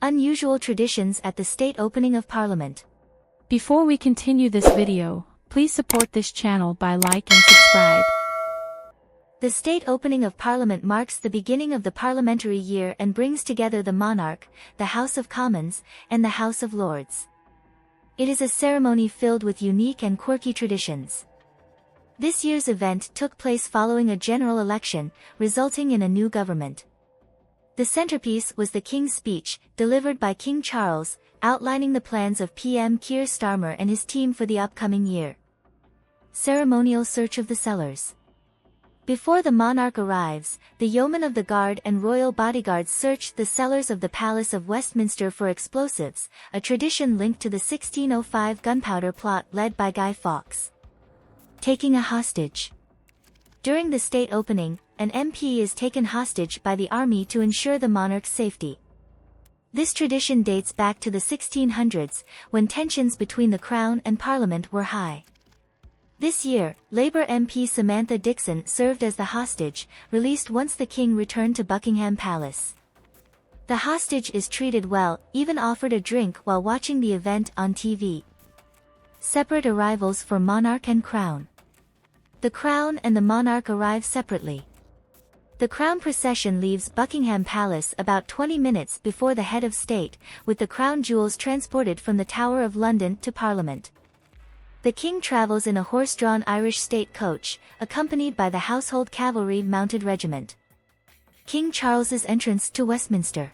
Unusual traditions at the state opening of Parliament. Before we continue this video, please support this channel by like and subscribe. The state opening of Parliament marks the beginning of the parliamentary year and brings together the monarch, the House of Commons, and the House of Lords. It is a ceremony filled with unique and quirky traditions. This year's event took place following a general election, resulting in a new government. The centerpiece was the King's speech, delivered by King Charles, outlining the plans of PM Keir Starmer and his team for the upcoming year. Ceremonial search of the cellars. Before the monarch arrives, the yeomen of the guard and royal bodyguards searched the cellars of the Palace of Westminster for explosives, a tradition linked to the 1605 gunpowder plot led by Guy Fawkes. Taking a hostage. During the state opening, an MP is taken hostage by the army to ensure the monarch's safety. This tradition dates back to the 1600s, when tensions between the Crown and Parliament were high. This year, Labour MP Samantha Dixon served as the hostage, released once the King returned to Buckingham Palace. The hostage is treated well, even offered a drink while watching the event on TV. Separate arrivals for monarch and crown. The Crown and the monarch arrive separately. The Crown procession leaves Buckingham Palace about 20 minutes before the head of state, with the crown jewels transported from the Tower of London to Parliament. The King travels in a horse-drawn Irish state coach, accompanied by the Household Cavalry Mounted Regiment. King Charles's entrance to Westminster.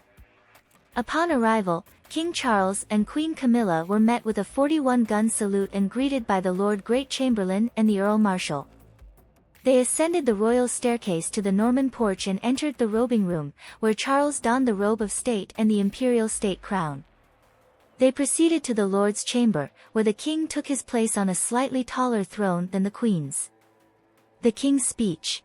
Upon arrival, King Charles and Queen Camilla were met with a 41-gun salute and greeted by the Lord Great Chamberlain and the Earl Marshal. They ascended the royal staircase to the Norman porch and entered the robing room, where Charles donned the robe of state and the imperial state crown. They proceeded to the Lord's chamber, where the King took his place on a slightly taller throne than the Queen's. The King's speech.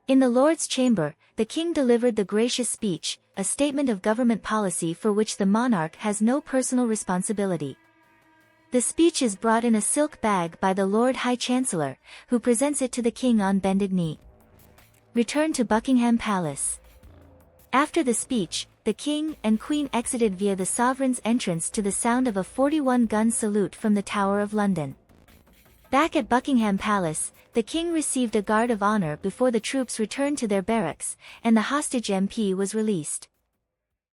In the Lord's chamber, the King delivered the gracious speech, a statement of government policy for which the monarch has no personal responsibility. The speech is brought in a silk bag by the Lord High Chancellor, who presents it to the King on bended knee. Return to Buckingham Palace. After the speech, the King and Queen exited via the sovereign's entrance to the sound of a 41-gun salute from the Tower of London. Back at Buckingham Palace, the King received a guard of honor before the troops returned to their barracks, and the hostage MP was released.